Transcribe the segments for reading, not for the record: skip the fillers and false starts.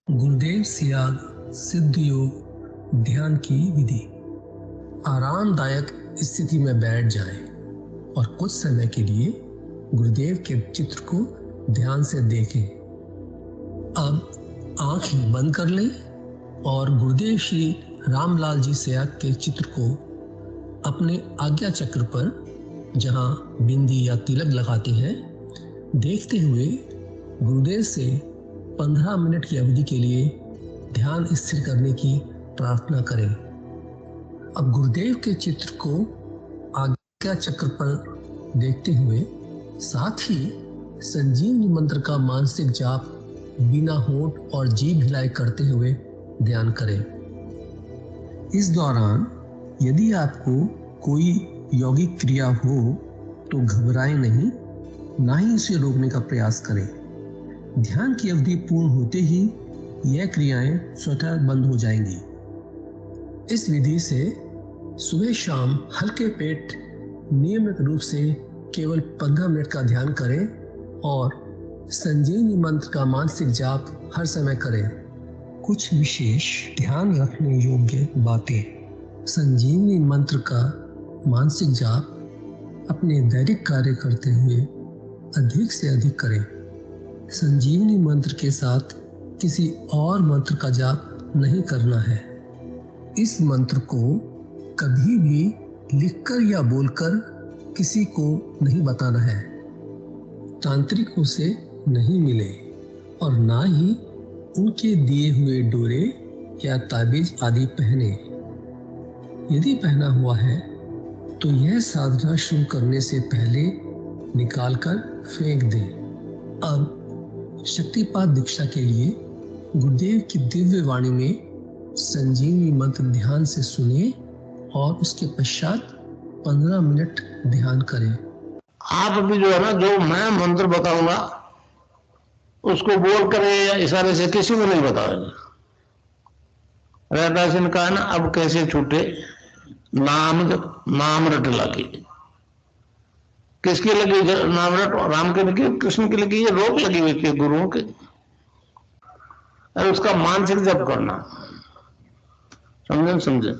गुरुदेव सियाग सिद्ध योग ध्यान की विधि। आरामदायक स्थिति में बैठ जाएं और कुछ समय के लिए गुरुदेव के चित्र को ध्यान से देखें। अब आंख बंद कर लें और गुरुदेव श्री रामलाल जी सियाग के चित्र को अपने आज्ञा चक्र पर, जहां बिंदी या तिलक लगाते हैं, देखते हुए गुरुदेव से 15 मिनट की अवधि के लिए ध्यान स्थिर करने की प्रार्थना करें। अब गुरुदेव के चित्र को आज्ञा चक्र पर देखते हुए साथ ही संजीवनी मंत्र का मानसिक जाप बिना होंठ और जीभ हिलाए करते हुए ध्यान करें। इस दौरान यदि आपको कोई यौगिक क्रिया हो तो घबराएं नहीं, ना ही उसे रोकने का प्रयास करें। ध्यान की अवधि पूर्ण होते ही यह क्रियाएं स्वतः बंद हो जाएंगी। इस विधि से सुबह शाम हल्के पेट नियमित रूप से केवल 15 मिनट का ध्यान करें और संजीवनी मंत्र का मानसिक जाप हर समय करें। कुछ विशेष ध्यान रखने योग्य बातें। संजीवनी मंत्र का मानसिक जाप अपने दैनिक कार्य करते हुए अधिक से अधिक करें। संजीवनी मंत्र के साथ किसी और मंत्र का जाप नहीं करना है। इस मंत्र को कभी भी लिखकर या बोलकर किसी को नहीं बताना है। तांत्रिकों से नहीं मिले और ना ही उनके दिए हुए डोरे या ताबीज आदि पहने। यदि पहना हुआ है तो यह साधना शुरू करने से पहले निकालकर फेंक दें। अब शक्तिपात दीक्षा के लिए गुरुदेव की दिव्य वाणी में संजीवनी मंत्र ध्यान से सुनिए और उसके पश्चात 15 मिनट ध्यान करें। आप भी जो है ना, जो मैं मंत्र बताऊंगा उसको बोल कर या इशारे से किसी को नहीं बताओगे। रहता सिंह कहा ना, अब कैसे छूटे नाम रट लगी। किसकी लगी नाम रट? राम की लगी, कृष्ण की लगी, ये रोक लगी हुई थी गुरुओं के। और उसका मानसिक जप करना, समझे?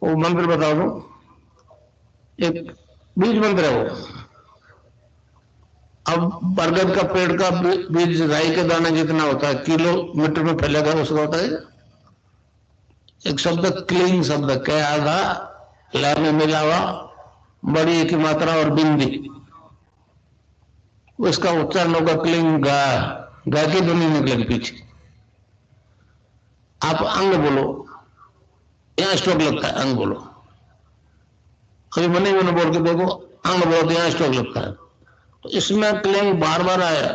वो मंत्र बता दो, एक बीज मंत्र है वो। अब बरगद का पेड़ का बीज राई के दाने जितना होता है, किलोमीटर में फैलेगा उसका होता है। एक शब्द क्लीन शब्द क्या आधा लय में मिला हुआ, बड़ी की मात्रा और बिंदी, उसका उच्चारण होगा क्लीन गा। गा की ध्वनि निकलेगी पीछे। आप अंग बोलो, यहां स्ट्रोक लगता है, अंग बोलो। कभी मने मैंने बोल के देखो, अंग बोलो, यहां स्ट्रोक लगता है। तो इसमें क्लिंग बार बार आया।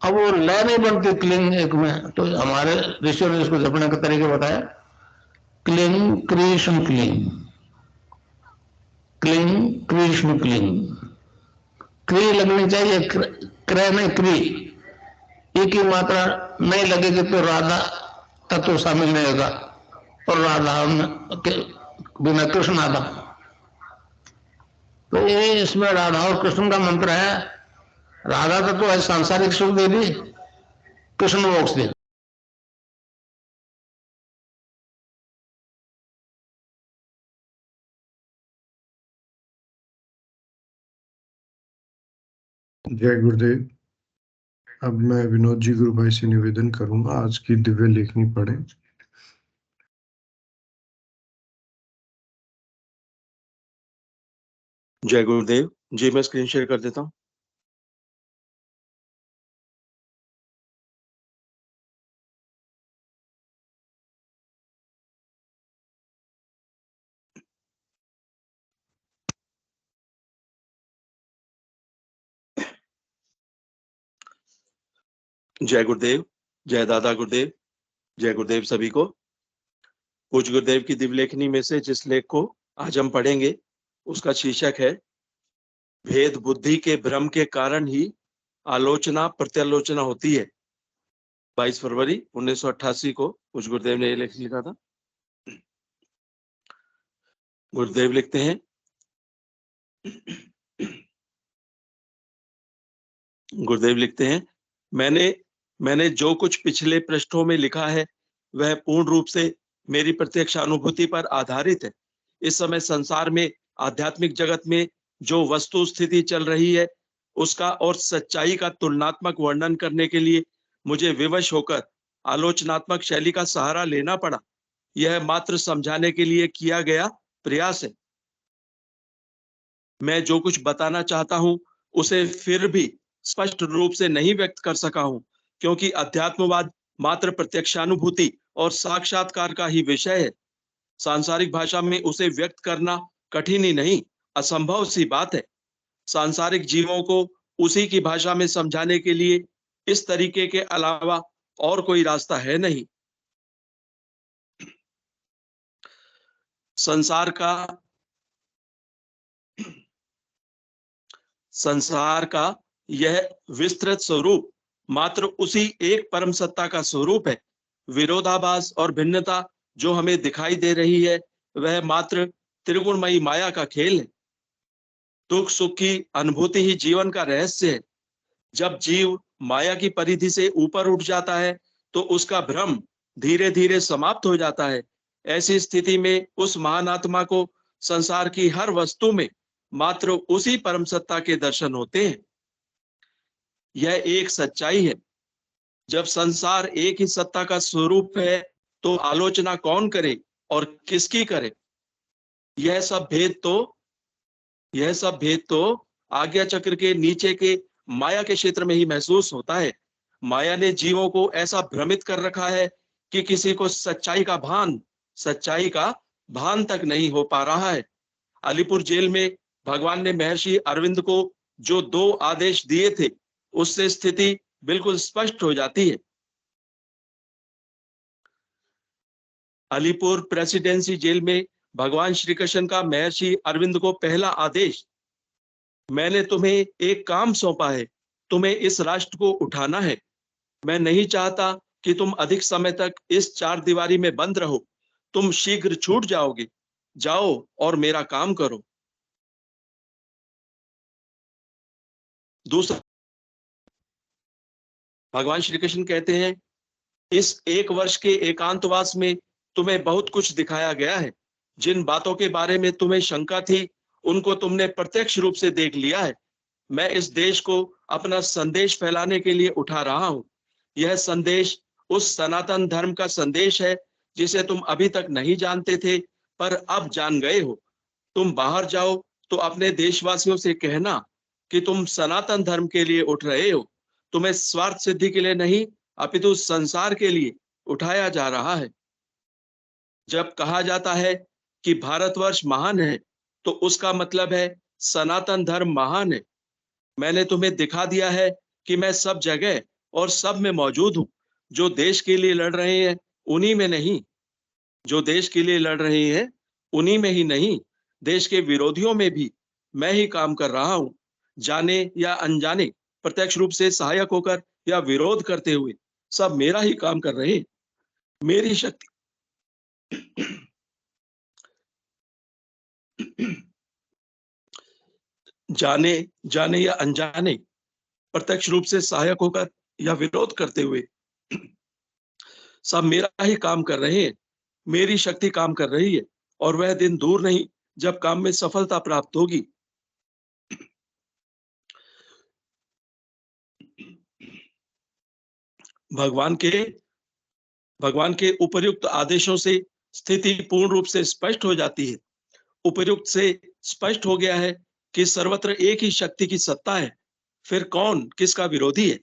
अब वो लय नहीं बनती क्लिंग एक में, तो हमारे ऋषियों ने इसको जपने का तरीके बताया। Cling Krishna cling, cling Krishna cling. क्री लगनी चाहिए, क्रय नहीं क्री। एक ही मात्रा नहीं लगेगी तो राधा तत्व शामिल नहीं होगा, और राधा बिना कृष्ण आधा। तो ये इसमें राधा और कृष्ण का मंत्र है। राधा तत्व है सांसारिक सुख दे दी, कृष्ण मोक्ष दे। जय गुरुदेव। अब मैं विनोद जी गुरु भाई से निवेदन करूंगा आज की दिव्य लेखनी पढ़े। जय गुरुदेव जी, मैं स्क्रीन शेयर कर देता हूँ। जय गुरुदेव, जय दादा गुरुदेव, जय गुरुदेव सभी को। पूज्य गुरुदेव की दिव्य लेखनी में से जिस लेख को आज हम पढ़ेंगे उसका शीर्षक है भेद बुद्धि के भ्रम के कारण ही आलोचना प्रत्यालोचना होती है। 22 फरवरी 1988 को पूज्य गुरुदेव ने यह लेख लिखा था। गुरुदेव लिखते हैं, गुरुदेव लिखते हैं, मैंने मैंने जो कुछ पिछले पृष्ठों में लिखा है वह पूर्ण रूप से मेरी प्रत्यक्ष अनुभूति पर आधारित है। इस समय संसार में, आध्यात्मिक जगत में जो वस्तु स्थिति चल रही है उसका और सच्चाई का तुलनात्मक वर्णन करने के लिए मुझे विवश होकर आलोचनात्मक शैली का सहारा लेना पड़ा। यह मात्र समझाने के लिए किया गया प्रयास है। मैं जो कुछ बताना चाहता हूं उसे फिर भी स्पष्ट रूप से नहीं व्यक्त कर सका हूं, क्योंकि अध्यात्मवाद मात्र प्रत्यक्षानुभूति और साक्षात्कार का ही विषय है। सांसारिक भाषा में उसे व्यक्त करना कठिन ही नहीं, असंभव सी बात है। सांसारिक जीवों को उसी की भाषा में समझाने के लिए इस तरीके के अलावा और कोई रास्ता है नहीं। संसार का यह विस्तृत स्वरूप मात्र उसी एक परम सत्ता का स्वरूप है। विरोधाभास और भिन्नता जो हमें दिखाई दे रही है वह मात्र त्रिगुणमयी माया का खेल है। दुख सुख की अनुभूति ही जीवन का रहस्य है। जब जीव माया की परिधि से ऊपर उठ जाता है तो उसका भ्रम धीरे धीरे समाप्त हो जाता है। ऐसी स्थिति में उस महान आत्मा को संसार की हर वस्तु में मात्र उसी परम सत्ता के दर्शन होते हैं। यह एक सच्चाई है। जब संसार एक ही सत्ता का स्वरूप है तो आलोचना कौन करे और किसकी करे? यह सब भेद तो आज्ञा चक्र के नीचे के माया के क्षेत्र में ही महसूस होता है। माया ने जीवों को ऐसा भ्रमित कर रखा है कि किसी को सच्चाई का भान तक नहीं हो पा रहा है। अलीपुर जेल में भगवान ने महर्षि अरविंद को जो 2 आदेश दिए थे उससे स्थिति बिल्कुल स्पष्ट हो जाती है। अलीपुर प्रेसिडेंसी जेल में भगवान श्री कृष्ण का महर्षि अरविंद को पहला आदेश, मैंने तुम्हें एक काम सौंपा है, तुम्हें इस राष्ट्र को उठाना है। मैं नहीं चाहता कि तुम अधिक समय तक इस 4 दीवारी में बंद रहो। तुम शीघ्र छूट जाओगे। जाओ और मेरा काम करो। दूसरा, भगवान श्री कृष्ण कहते हैं, इस 1 वर्ष के एकांतवास में तुम्हें बहुत कुछ दिखाया गया है। जिन बातों के बारे में तुम्हें शंका थी उनको तुमने प्रत्यक्ष रूप से देख लिया है। मैं इस देश को अपना संदेश फैलाने के लिए उठा रहा हूं। यह संदेश उस सनातन धर्म का संदेश है जिसे तुम अभी तक नहीं जानते थे पर अब जान गए हो। तुम बाहर जाओ तो अपने देशवासियों से कहना कि तुम सनातन धर्म के लिए उठ रहे हो। तुम्हें स्वार्थ सिद्धि के लिए नहीं अपितु संसार के लिए उठाया जा रहा है। जब कहा जाता है कि भारतवर्ष महान है तो उसका मतलब है सनातन धर्म महान है। मैंने तुम्हें दिखा दिया है कि मैं सब जगह और सब में मौजूद हूं। जो देश के लिए लड़ रहे हैं उन्हीं में नहीं, जो देश के लिए लड़ रहे हैं उन्हीं में ही नहीं, देश के विरोधियों में भी मैं ही काम कर रहा हूं। जाने या अनजाने, प्रत्यक्ष रूप से सहायक होकर या विरोध करते हुए, सब मेरा ही काम कर रहे हैं। मेरी शक्ति जाने या अनजाने, प्रत्यक्ष रूप से सहायक होकर या विरोध करते हुए, सब मेरा ही काम कर रहे हैं। मेरी शक्ति काम कर रही है और वह दिन दूर नहीं जब काम में सफलता प्राप्त होगी। भगवान के उपर्युक्त आदेशों से स्थिति पूर्ण रूप से स्पष्ट हो जाती है। उपर्युक्त से स्पष्ट हो गया है कि सर्वत्र एक ही शक्ति की सत्ता है। फिर कौन किसका विरोधी है?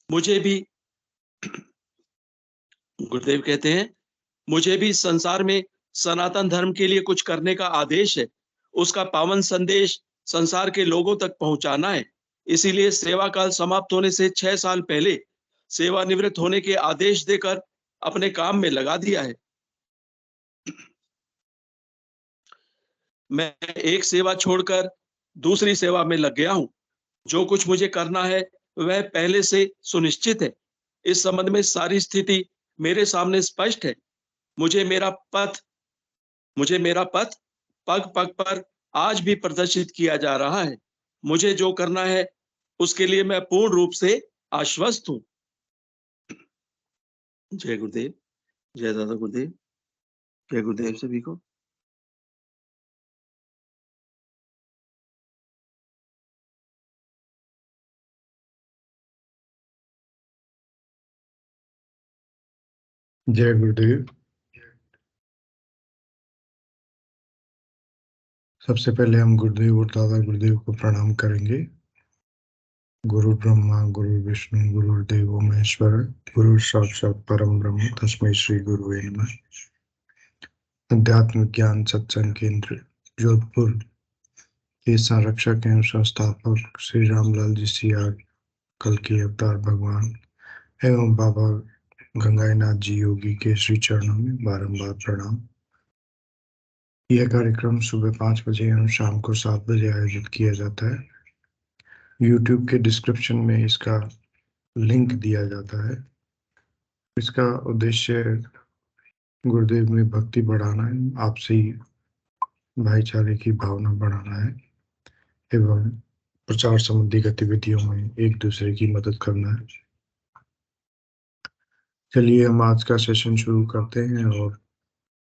मुझे भी, गुरुदेव कहते हैं, मुझे भी संसार में सनातन धर्म के लिए कुछ करने का आदेश है। उसका पावन संदेश संसार के लोगों तक पहुंचाना है। इसीलिए सेवा काल समाप्त होने से 6 साल पहले सेवानिवृत्त होने के आदेश देकर अपने काम में लगा दिया है। मैं एक सेवा छोड़कर दूसरी सेवा में लग गया हूं। जो कुछ मुझे करना है वह पहले से सुनिश्चित है। इस संबंध में सारी स्थिति मेरे सामने स्पष्ट है। मुझे मेरा पथ पग पग पर आज भी प्रदर्शित किया जा रहा है। मुझे जो करना है उसके लिए मैं पूर्ण रूप से आश्वस्त हूं। जय गुरुदेव, जय दादा गुरुदेव, जय गुरुदेव सभी को। जय गुरुदेव। सबसे पहले हम गुरुदेव और दादा गुरुदेव को प्रणाम करेंगे। गुरु ब्रह्मा गुरु विष्णु गुरुदेव महेश्वर, गुरु साक्षात परम ब्रह्म तस्मै श्री गुरुवे नमः। अध्यात्म ज्ञान सत्संग केंद्र जोधपुर के संरक्षक एवं संस्थापक श्री रामलाल जी सिया, कल के अवतार भगवान एवं बाबा गंगाईनाथ जी योगी के श्री चरणों में बारंबार प्रणाम। यह कार्यक्रम सुबह 5 बजे एवं शाम को 7 बजे आयोजित किया जाता है। YouTube के डिस्क्रिप्शन में इसका लिंक दिया जाता है। इसका उद्देश्य गुरुदेव में भक्ति बढ़ाना है, आपसी भाईचारे की भावना बढ़ाना है एवं प्रचार संबंधी गतिविधियों में एक दूसरे की मदद करना है। चलिए हम आज का सेशन शुरू करते हैं और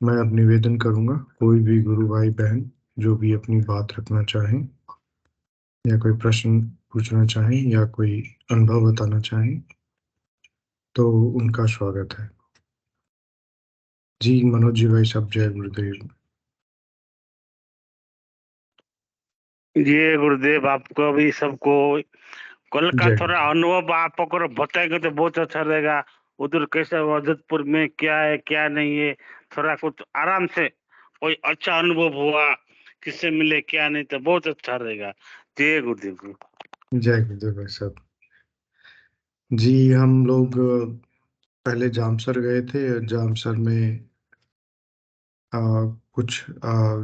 मैं अब निवेदन करूंगा, कोई भी गुरु भाई बहन जो भी अपनी बात रखना चाहें या कोई प्रश्न पूछना चाहें या कोई अनुभव बताना चाहें तो उनका स्वागत है। जी मनोज जी भाई साहब, जय गुरुदेव। जी गुरुदेव, आपको भी सबको कल का जय थोड़ा अनुभव आप अगर बताएंगे तो बहुत अच्छा रहेगा। उधर कैसे जोधपुर में क्या है क्या नहीं है, थोड़ा कुछ आराम से कोई अच्छा अनुभव हुआ, किससे मिले क्या नहीं, तो बहुत अच्छा रहेगा। जय गुरुदेव जी। जय गुरुदेव भाई साहब। जी हम लोग पहले जामसर गए थे। जामसर में कुछ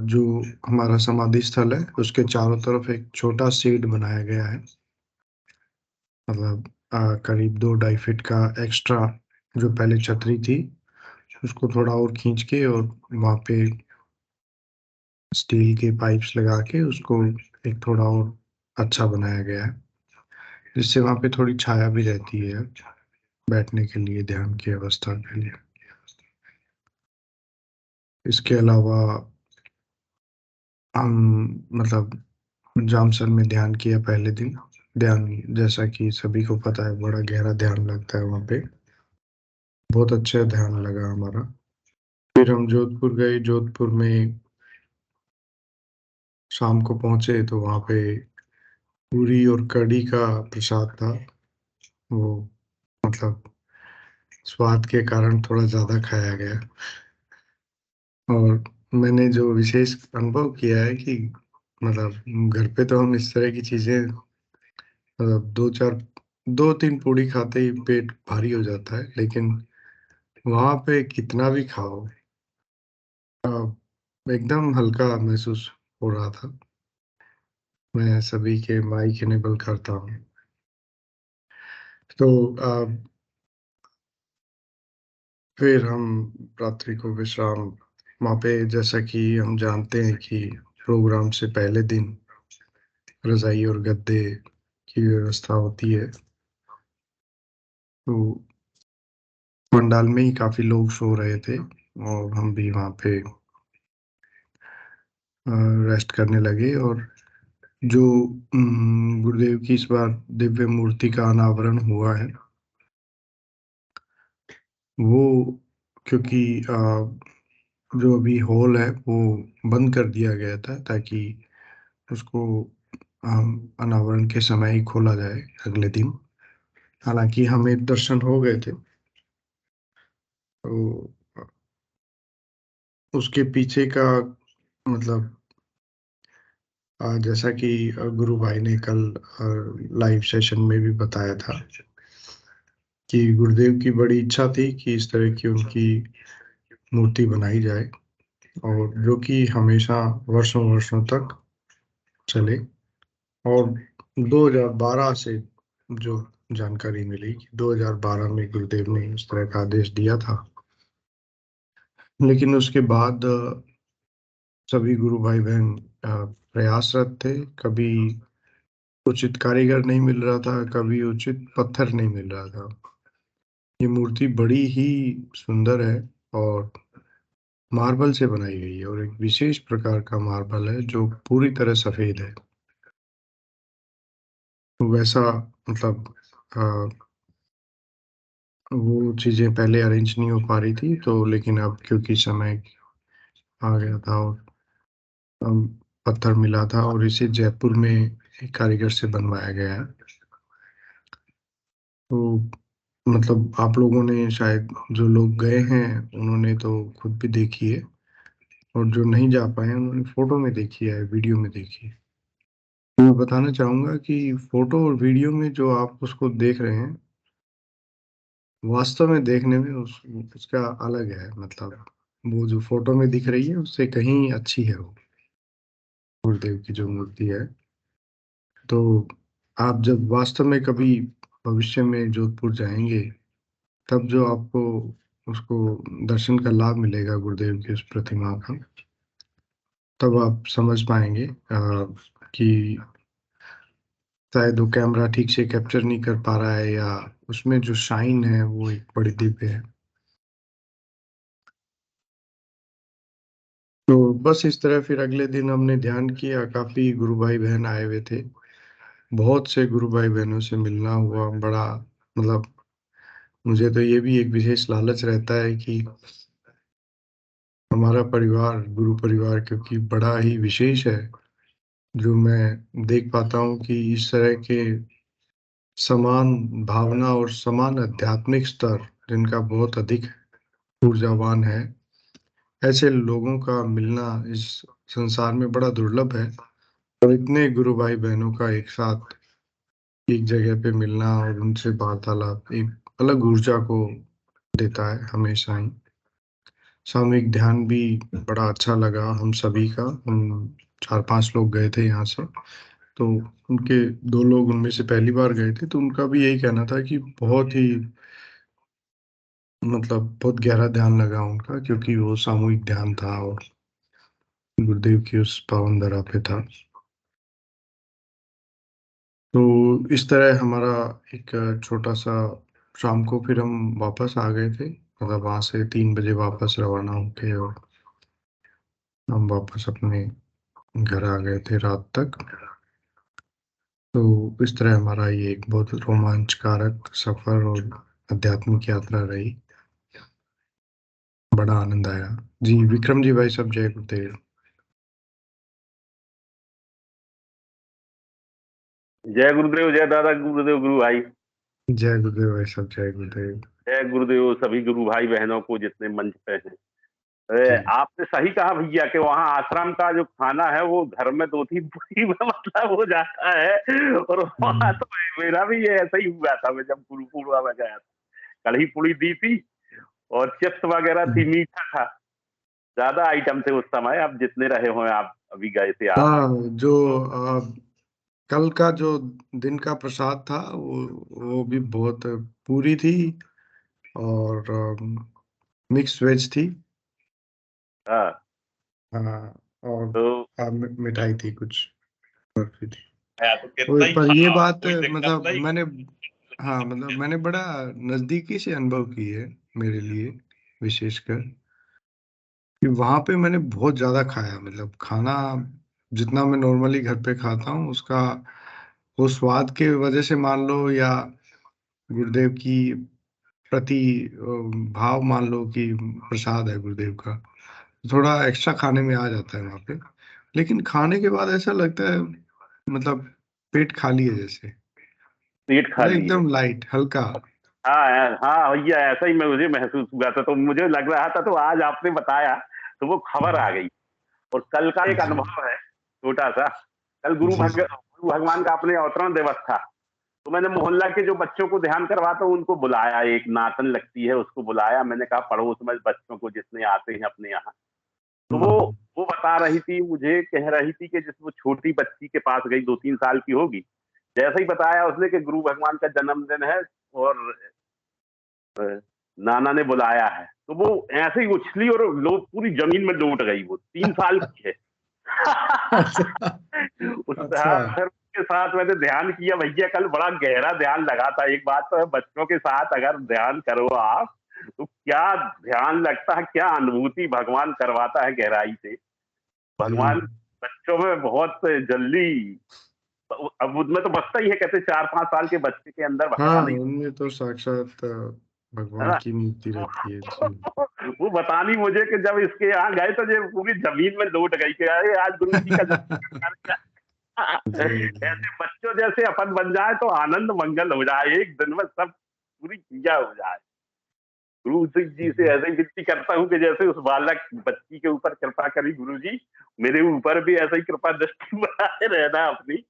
जो हमारा समाधि स्थल है उसके चारों तरफ एक छोटा सीड बनाया गया है, मतलब करीब 2-2.5 फीट का एक्स्ट्रा जो पहले छतरी थी उसको थोड़ा और खींच के और वहाँ पे स्टील के पाइप्स लगा के उसको एक थोड़ा और अच्छा बनाया गया है, जिससे वहाँ पे थोड़ी छाया भी रहती है बैठने के लिए, ध्यान की अवस्था के लिए। इसके अलावा हम मतलब जामसर में ध्यान किया पहले दिन। ध्यान जैसा कि सभी को पता है बड़ा गहरा ध्यान लगता है वहाँ पे, बहुत अच्छा ध्यान लगा हमारा। फिर हम जोधपुर गए। जोधपुर में शाम को पहुंचे तो वहाँ पे पूरी और कढ़ी का प्रसाद था। वो मतलब स्वाद के कारण थोड़ा ज्यादा खाया गया। और मैंने जो विशेष अनुभव किया है कि मतलब घर पे तो हम इस तरह की चीजें मतलब 2-3 पूड़ी खाते ही पेट भारी हो जाता है, लेकिन वहां पे कितना भी खाओ एकदम हल्का महसूस हो रहा था। मैं सभी के माइक इनेबल करता हूँ। तो फिर हम रात्रि को विश्राम वहाँ पे, जैसा कि हम जानते हैं कि प्रोग्राम से पहले दिन रजाई और गद्दे की व्यवस्था होती है। तो पंडाल में ही काफी लोग सो रहे थे और हम भी वहाँ पे रेस्ट करने लगे। और जो गुरुदेव की इस बार दिव्य मूर्ति का अनावरण हुआ है वो, क्योंकि जो अभी हॉल है वो बंद कर दिया गया था ताकि उसको अनावरण के समय ही खोला जाए अगले दिन। हालांकि हमें दर्शन हो गए थे। तो उसके पीछे का मतलब जैसा कि गुरु भाई ने कल लाइव सेशन में भी बताया था कि गुरुदेव की बड़ी इच्छा थी कि इस तरह की उनकी मूर्ति बनाई जाए और जो कि हमेशा वर्षों वर्षों तक चले। और 2012 से जो जानकारी मिली कि 2012 में गुरुदेव ने इस तरह का आदेश दिया था, लेकिन उसके बाद सभी गुरु भाई बहन प्रयासरत थे। कभी उचित कारीगर नहीं मिल रहा था, कभी उचित पत्थर नहीं मिल रहा था। ये मूर्ति बड़ी ही सुंदर है और मार्बल से बनाई गई है, और एक विशेष प्रकार का मार्बल है जो पूरी तरह सफेद है। तो वैसा मतलब वो चीजें पहले अरेंज नहीं हो पा रही थी, तो लेकिन अब क्योंकि समय आ गया था और पत्थर मिला था, और इसे जयपुर में एक कारीगर से बनवाया गया है। तो मतलब आप लोगों ने शायद, जो लोग गए हैं उन्होंने तो खुद भी देखी है, और जो नहीं जा पाए हैं उन्होंने फोटो में देखी है, वीडियो में देखी है। तो मैं बताना चाहूंगा कि फोटो और वीडियो में जो आप उसको देख रहे हैं, वास्तव में देखने में उसका अलग है। मतलब वो जो फोटो में दिख रही है उससे कहीं अच्छी है वो गुरुदेव की जो मूर्ति है। तो आप जब वास्तव में कभी भविष्य में जोधपुर जाएंगे, तब जो आपको उसको दर्शन का लाभ मिलेगा गुरुदेव की उस प्रतिमा का, तब आप समझ पाएंगे कि शायद वो कैमरा ठीक से कैप्चर नहीं कर पा रहा है, या उसमें जो शाइन है वो एक बड़ी दिव्य है। तो बस इस तरह फिर अगले दिन हमने ध्यान किया, काफी गुरु भाई बहन आए हुए थे। बहुत से गुरु भाई बहनों से मिलना हुआ, बड़ा मतलब मुझे तो ये भी एक विशेष लालच रहता है कि हमारा परिवार, गुरु परिवार, क्योंकि बड़ा ही विशेष है, जो मैं देख पाता हूँ कि इस तरह के समान भावना और समान आध्यात्मिक स्तर जिनका बहुत अधिक ऊर्जावान है, ऐसे लोगों का मिलना इस संसार में बड़ा दुर्लभ है। और इतने गुरु भाई बहनों का एक साथ एक जगह पे मिलना और उनसे वार्तालाप एक अलग ऊर्जा को देता है हमेशा ही। सामूहिक ध्यान भी बड़ा अच्छा लगा हम सभी का। हम 4-5 लोग गए थे यहाँ से, तो उनके 2 लोग उनमें से पहली बार गए थे, तो उनका भी यही कहना था कि बहुत ही मतलब बहुत गहरा ध्यान लगा उनका, क्योंकि वो सामूहिक ध्यान था और गुरुदेव की उस पावन धरा पे था। तो इस तरह हमारा एक छोटा सा, शाम को फिर हम वापस आ गए थे। मतलब वहां से 3 बजे वापस रवाना होके, और हम वापस अपने घर आ गए थे रात तक। तो इस तरह हमारा ये एक बहुत रोमांचकारक सफर और आध्यात्मिक यात्रा रही। बड़ा आनंद आया। जी विक्रम जी, भाई सब जय गुरुदेव। जय गुरुदेव, जय दादा गुरुदेव, गुरु भाई। जय गुरुदेव भाई सब जय गुरुदेव। जय गुरुदेव सभी गुरु भाई बहनों को जितने मंच पे हैं। जी आपने सही कहा भैया कि वहाँ आश्रम का जो खाना है वो घर में 2-3 पूरी में मतलब हो जाता है। और वहाँ हम्म, तो मेरा भी ये ऐसा ही हुआ था। मैं जब गुरुकुल में गया था, कढ़ी पूड़ी दी थी और चिप्स वगैरह थी, मीठा था। ज्यादा आइटम थे उस समय। अब जितने रहे हो आप, अभी गए थे आप। हाँ, जो कल का जो दिन का प्रसाद था वो भी बहुत पूरी थी, और मिक्स वेज थी। हाँ। हाँ, और तो मिठाई थी कुछ, बर्फी थी। तो कितना ही पर ये खाओ, बात कोई दिक्कत मतलब नहीं। मैंने, हाँ मतलब मैंने बड़ा नजदीकी से अनुभव की है मेरे लिए, विशेषकर कि वहां पे मैंने बहुत ज्यादा खाया। मतलब खाना जितना मैं नॉर्मली घर पे खाता हूँ उसका, वो स्वाद के वजह से मान लो, या गुरुदेव की प्रति भाव मान लो कि प्रसाद है गुरुदेव का, थोड़ा एक्स्ट्रा खाने में आ जाता है वहां पे। लेकिन खाने के बाद ऐसा लगता है मतलब पेट खाली है जैसे, पेट मतलब खाली है। एकदम लाइट हल्का। हाँ हाँ भैया, ऐसा ही मैं मुझे महसूस हुआ था। तो मुझे लग रहा था, तो आज आपने बताया तो वो खबर आ गई। और कल का एक जी अनुभव है छोटा सा। कल जी जी। गुरु भगवान का अपने अवतरण दिवस था। तो मैंने मोहल्ला के जो बच्चों को ध्यान करवाता हूँ उनको बुलाया। एक नातन लगती है, उसको बुलाया। मैंने कहा पड़ोस में बच्चों को जितने आते हैं अपने यहाँ। तो हम्म, वो बता रही थी, मुझे कह रही थी कि जिस वो छोटी बच्ची के पास गई, 2-3 साल की होगी। जैसे ही बताया उसने कि गुरु भगवान का जन्मदिन है और नाना ने बुलाया है, तो वो ऐसे ही उछली और लोग पूरी जमीन में लौट गई। वो 3 साल की है। अच्छा उस अच्छा। हाँ, फिर उसके साथ मैंने ध्यान किया भैया, कल बड़ा गहरा ध्यान लगा था। एक बात तो है, बच्चों के साथ अगर ध्यान करो आप तो क्या ध्यान लगता है, क्या अनुभूति भगवान करवाता है गहराई से। भगवान बच्चों में बहुत जल्दी, अब उसमें तो बचता ही है, कहते 4-5 साल के बच्चे के अंदर हाँ, भगवान ही, उनमें तो साक्षात है भगवान ना। की मूर्ति रहती है जी। वो बता नहीं मुझे कि जब इसके यहाँ गए तो ये पूरी जमीन में लौट गई कि अरे आज गुरु जी का जी ऐसे बच्चों जैसे अपन बन जाए तो आनंद मंगल हो जाए, एक दिन में सब पूरी चीजा हो जाए। गुरु जी से ऐसे ही विनती करता हूँ कि जैसे उस बालक बच्ची के ऊपर कृपा करी गुरु जी, मेरे ऊपर भी ऐसा ही कृपा दृष्टि बनाए रहना अपनी।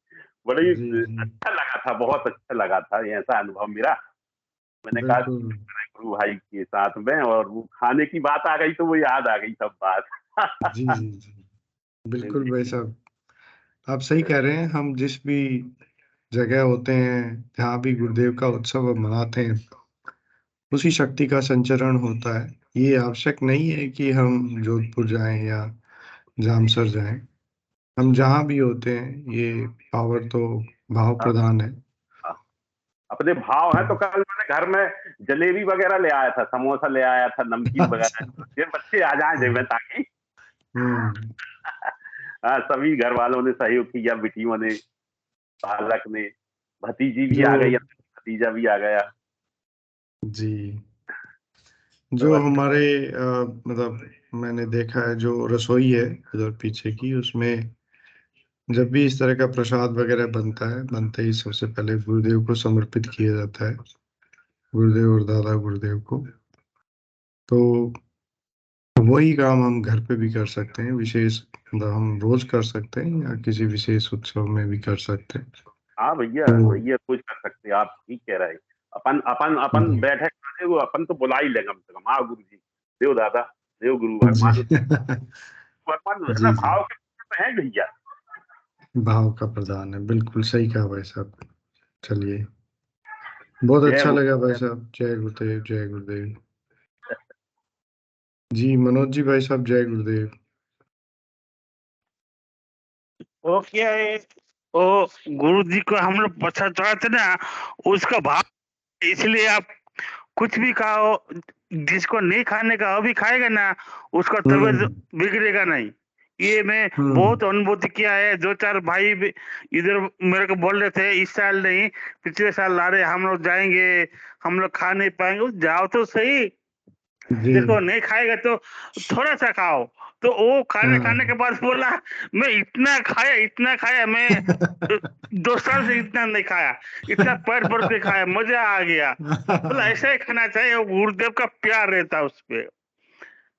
बड़ी जी जी अच्छा लगा था, बहुत अच्छा लगा था ये ऐसा अनुभव मेरा। मैंने कहा बिल्कुल। गुरु भाई के साथ में, और वो खाने की बात आ गई तो वो याद आ गई सब बात। जी जी जी बिल्कुल जी, भाई साहब, आप सही कह रहे हैं। हम जिस भी जगह होते हैं, जहाँ भी गुरुदेव का उत्सव हम मनाते हैं, उसी शक्ति का संचरण होता है। ये आवश्यक नहीं है कि हम जोधपुर जाएं या जामसर जाएं। हम जहाँ भी होते हैं, ये पावर तो भाव हाँ, प्रधान है। हाँ। अपने भाव है तो कल मैंने घर में जलेबी वगैरह ले आया था, समोसा ले आया था, नमकीन वगैरह, अच्छा। ये बच्चे आ जाए जेब में ताकि हम्म। हाँ, सभी घर वालों ने सहयोग किया, बिटियों ने, बालक ने, भतीजी भी जो आ गई, भतीजा भी आ गया। जी तो जो अच्छा, हमारे मतलब मैंने देखा है, जो रसोई है उधर पीछे की, उसमें जब भी इस तरह का प्रसाद वगैरह बनता है, बनते ही सबसे पहले गुरुदेव को समर्पित किया जाता है, गुरुदेव और दादा गुरुदेव को। तो वही काम हम घर पे भी कर सकते हैं, विशेष मतलब हम रोज कर सकते हैं या किसी विशेष उत्सव में भी कर सकते हैं। हाँ भैया, तो भैया कुछ कर सकते हैं, आप ठीक कह रहे हैं। अपन अपन अपन जी बैठे खाने को अपन तो बुला ही लेंगे कम से कम, हाँ गुरु जी, देव दादा, देव गुरु जी भगवान, भगवान है ना, जी जी भाव के में है भैया। भाव का प्रधान है, बिल्कुल सही कहा भाई साहब। चलिए, बहुत जय अच्छा गुरु। लगा भाई साहब। जय गुरुदेव, जय गुरुदेव। जी मनोज जी, भाई साहब जय गुरुदेव। वो क्या है, वो गुरु जी को हम लोग पछा चढ़ाते ना, उसका भाव, इसलिए आप कुछ भी खाओ, जिसको नहीं खाने का अभी खाएगा ना, उसका तबीयत हम्म बिगड़ेगा नहीं। ये मैं हम्म बहुत अनुभूति किया है। 2-4 भाई भी इधर मेरे को बोल रहे थे, इस साल नहीं पिछले साल ला रहे हम लोग जाएंगे, हम लोग खा नहीं पाएंगे। जाओ तो सही, जी देखो नहीं खाएगा तो थोड़ा सा खाओ। तो वो खाने खाने के हाँ। बाद बोला, मैं इतना खाया, मैं 2 साल से इतना नहीं खाया, इतना पेट भर के खाया, मजा आ गया। बोला ऐसा ही खाना चाहिए, वो गुरुदेव का प्यार रहता है उस पे।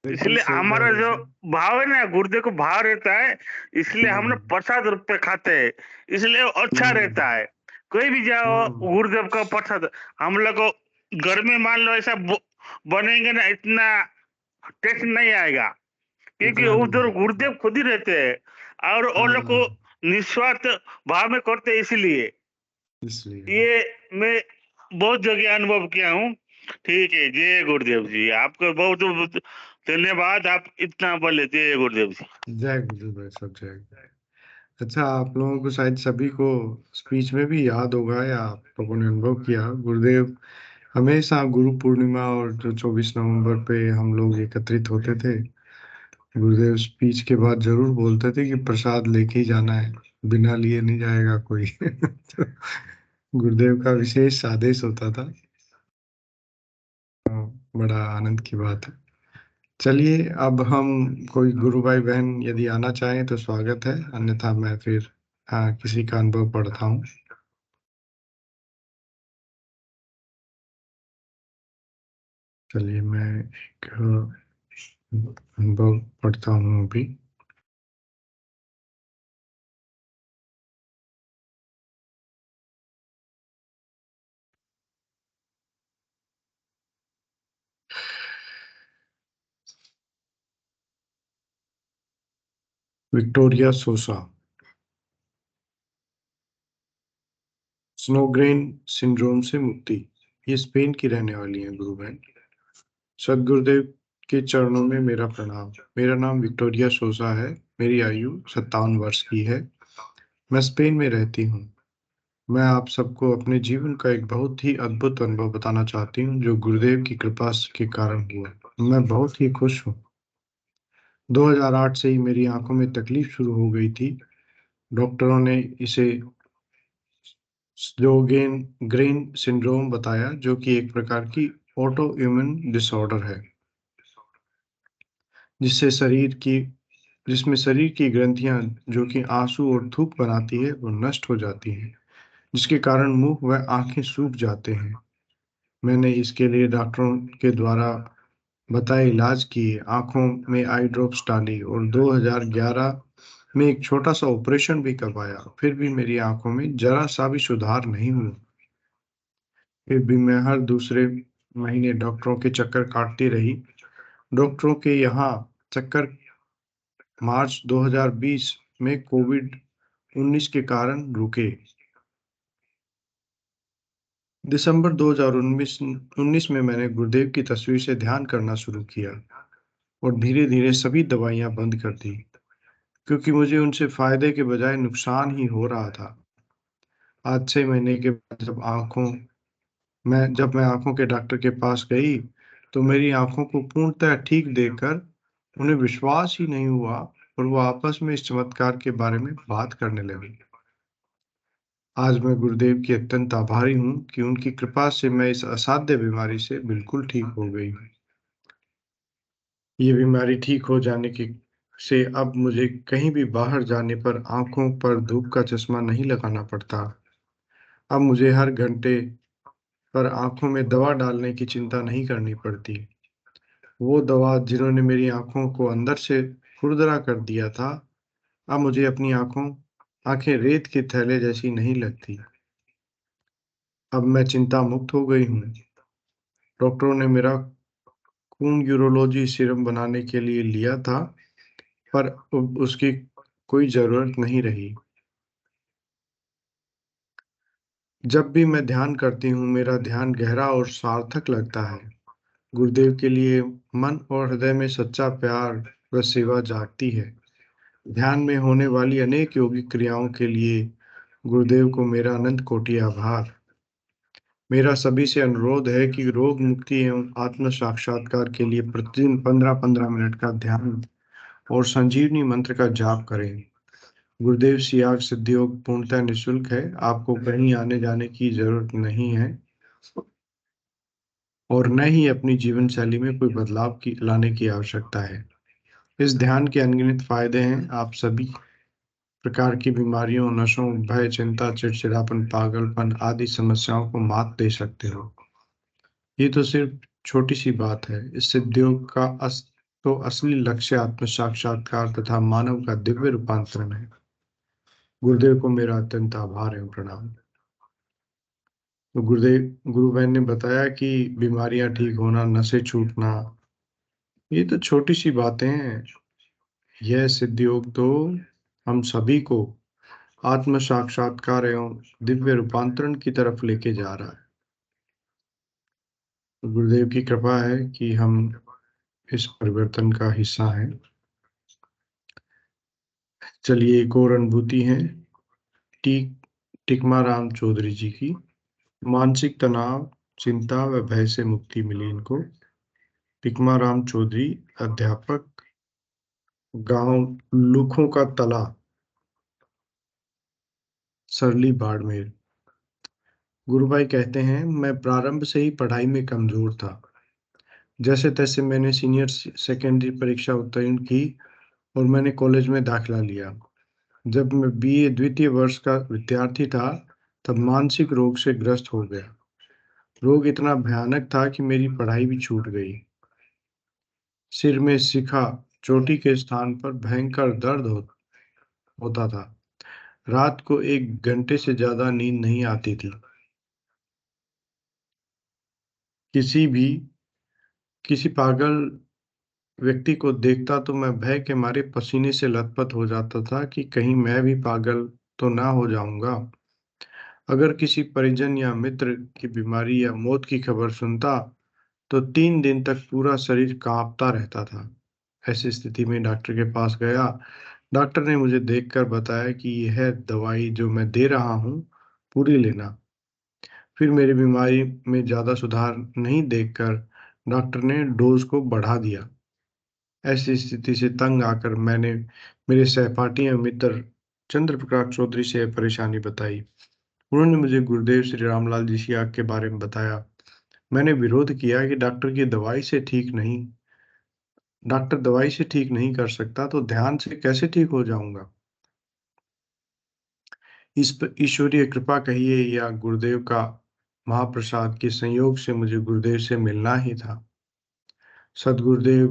बिल्कुल इसलिए सही कहा हमारा भाई जो साहब। भाव है ना, गुरुदेव को भाव रहता है, इसलिए हम लोग हम्म प्रसाद रूप पे खाते हैं, इसलिए वो अच्छा हम्म रहता है। कोई भी जाओ हम्म गुरुदेव का प्रसाद, हम लोग को घर में मान लो ऐसा बनेंगे ना, इतना टेस्ट नहीं आएगा, क्योंकि इतना नहीं उधर है, गुरुदेव खुद ही रहते हैं और वो लोग को हाँ निस्वार्थ भाव में करते हैं, इसलिए इसलिए। ये मैं बहुत जगह अनुभव किया हूँ। ठीक है, जय गुरुदेव जी, आपको बहुत बहुत धन्यवाद, आप इतना बोले, जय गुरुदेव जी। जय गुरुदेव भाई साहब, जय गुरुदेव। अच्छा, आप लोगों को शायद सभी को स्पीच में भी याद होगा या आप लोगों ने अनुभव किया, गुरुदेव हमेशा गुरु पूर्णिमा और जो 24 नवंबर पे हम लोग एकत्रित होते थे, गुरुदेव स्पीच के बाद जरूर बोलते थे कि प्रसाद लेके ही जाना है, बिना लिए नहीं जाएगा कोई। तो गुरुदेव का विशेष आदेश होता था। बड़ा आनंद की बात है। चलिए, अब हम कोई गुरु भाई बहन यदि आना चाहें तो स्वागत है, अन्यथा मैं फिर किसी का अनुभव पढ़ता हूँ। चलिए, मैं एक अनुभव पढ़ता हूँ अभी। विक्टोरिया सोसा। स्नोग्रेन सिंड्रोम से मुक्ति। ये स्पेन की रहने वाली हैं गुरु बहन। सदगुरुदेव के चरणों में मेरा प्रणाम। मेरा नाम विक्टोरिया सोसा है। मेरी आयु 57 वर्ष की है। मैं स्पेन में रहती हूँ। मैं आप सबको अपने जीवन का एक बहुत ही अद्भुत अनुभव बताना चाहती हूँ जो गुरुदेव की कृपा के कारण हुआ। मैं बहुत ही खुश हूँ। 2008 से ही मेरी आंखों में तकलीफ शुरू हो गई थी। डॉक्टरों ने इसे स्जोगेन ग्रेन सिंड्रोम बताया, जो कि एक प्रकार की ऑटो इम्यून डिसऑर्डर है, जिससे जिसमें शरीर की ग्रंथियां जो कि आंसू और थूक बनाती है वो नष्ट हो जाती हैं, जिसके कारण मुंह व आंखें सूख जाते हैं। मैंने इसके लिए डॉक्टरों के द्वारा बताए इलाज किए, आंखों में आई ड्रॉप्स डाली और 2011 में एक छोटा सा ऑपरेशन भी करवाया। फिर भी मेरी आंखों में जरा सा भी सुधार नहीं हुआ। फिर भी मैं हर दूसरे महीने डॉक्टरों के चक्कर काटती रही। डॉक्टरों के यहाँ चक्कर मार्च 2020 में कोविड-19 के कारण रुके। दिसंबर 2019 में मैंने गुरुदेव की तस्वीर से ध्यान करना शुरू किया और धीरे-धीरे सभी दवाइयाँ बंद कर दी, क्योंकि मुझे उनसे फायदे के बजाय नुकसान ही हो रहा था। आज 6 महीने के बाद जब मैं आँखों के डॉक्टर के पास गई, तो मेरी आँखों को पूर्णतः ठीक देखकर उन्हें विश्वास ही नहीं हुआ और वो आपस में इस चमत्कार के बारे में बात करने लगे। आज मैं गुरुदेव की अत्यंत आभारी हूँ कि उनकी कृपा से मैं इस असाध्य बीमारी से बिल्कुल ठीक हो गई हूँ। ये बीमारी ठीक हो जाने के से अब मुझे कहीं भी बाहर जाने पर आँखों पर धूप का चश्मा नहीं लगाना पड़ता। अब मुझे हर घंटे पर आँखों में दवा डालने की चिंता नहीं करनी पड़ती। वो दवा जिन्होंने मेरी आँखों को अंदर से खुरदरा कर दिया था, अब मुझे अपनी आँखें रेत के थैले जैसी नहीं लगती। अब मैं चिंता मुक्त हो गई हूँ। डॉक्टरों ने मेरा खून यूरोलॉजी सीरम बनाने के लिए लिया था, पर अब उसकी कोई ज़रूरत नहीं रही। जब भी मैं ध्यान करती हूँ, मेरा ध्यान गहरा और सार्थक लगता है। गुरुदेव के लिए मन और हृदय में सच्चा प्यार व सेवा जागती है। ध्यान में होने वाली अनेक योगिक क्रियाओं के लिए गुरुदेव को मेरा अनंत कोटि आभार। मेरा सभी से अनुरोध है कि रोग मुक्ति एवं आत्म साक्षात्कार के लिए प्रतिदिन 15-15 मिनट का ध्यान और संजीवनी मंत्र का जाप करें। गुरुदेव सियाग सिद्धियोग पूर्णतः निःशुल्क है। आपको कहीं आने जाने की जरूरत नहीं है और न ही अपनी जीवन शैली में कोई बदलाव लाने की आवश्यकता है। इस ध्यान के अनगिनत फायदे हैं। आप सभी प्रकार की बीमारियों, नशों, भय, चिंता, चिड़चिड़ापन, पागलपन आदि समस्याओं को मात दे सकते हो। ये तो सिर्फ छोटी सी बात है। इस सिद्धियोग का तो असली लक्ष्य आत्म साक्षात्कार तथा मानव का दिव्य रूपांतरण है। गुरुदेव को मेरा अत्यंत आभार एवं प्रणाम। तो गुरु बहन ने बताया कि बीमारियां ठीक होना, नशे छूटना, ये तो छोटी सी बातें हैं। यह सिद्ध योग तो हम सभी को आत्म साक्षात्कार एवं दिव्य रूपांतरण की तरफ लेके जा रहा है। तो गुरुदेव की कृपा है कि हम इस परिवर्तन का हिस्सा हैं। चलिए एक और अनुभूति है टिकमा राम चौधरी जी की। मानसिक तनाव, चिंता व भय से मुक्ति मिली इनको। टिकमा राम चौधरी, अध्यापक, गांव लुखों का तला, सरली बाड़मेर। गुरुभाई कहते हैं, मैं प्रारंभ से ही पढ़ाई में कमजोर था। जैसे तैसे मैंने सीनियर सेकेंडरी परीक्षा उत्तीर्ण की और मैंने कॉलेज में दाखिला लिया। जब मैं बीए द्वितीय वर्ष का विद्यार्थी था, तब मानसिक रोग से ग्रस्त हो गया। रोग इतना भयानक था कि मेरी पढ़ाई भी छूट गई। सिर में शिखा, चोटी के स्थान पर भयंकर होता था। रात को 1 घंटे से ज्यादा नींद नहीं आती थी। किसी पागल व्यक्ति को देखता तो मैं भय के मारे पसीने से लथपथ हो जाता था कि कहीं मैं भी पागल तो ना हो जाऊंगा। अगर किसी परिजन या मित्र की बीमारी या मौत की खबर सुनता तो 3 दिन तक पूरा शरीर कांपता रहता था। ऐसी स्थिति में डॉक्टर के पास गया। डॉक्टर ने मुझे देखकर बताया कि यह दवाई जो मैं दे रहा हूँ पूरी लेना। फिर मेरी बीमारी में ज़्यादा सुधार नहीं देखकर डॉक्टर ने डोज को बढ़ा दिया। ऐसी स्थिति से तंग आकर मैंने मेरे सहपाठी और मित्र चंद्र प्रकाश चौधरी से यह परेशानी बताई। उन्होंने मुझे गुरुदेव श्री रामलाल जी सियाग के बारे में बताया। मैंने विरोध किया कि डॉक्टर दवाई से ठीक नहीं कर सकता तो ध्यान से कैसे ठीक हो जाऊंगा। ईश्वरीय कृपा कहिए या गुरुदेव का महाप्रसाद के संयोग से मुझे गुरुदेव से मिलना ही था। सदगुरुदेव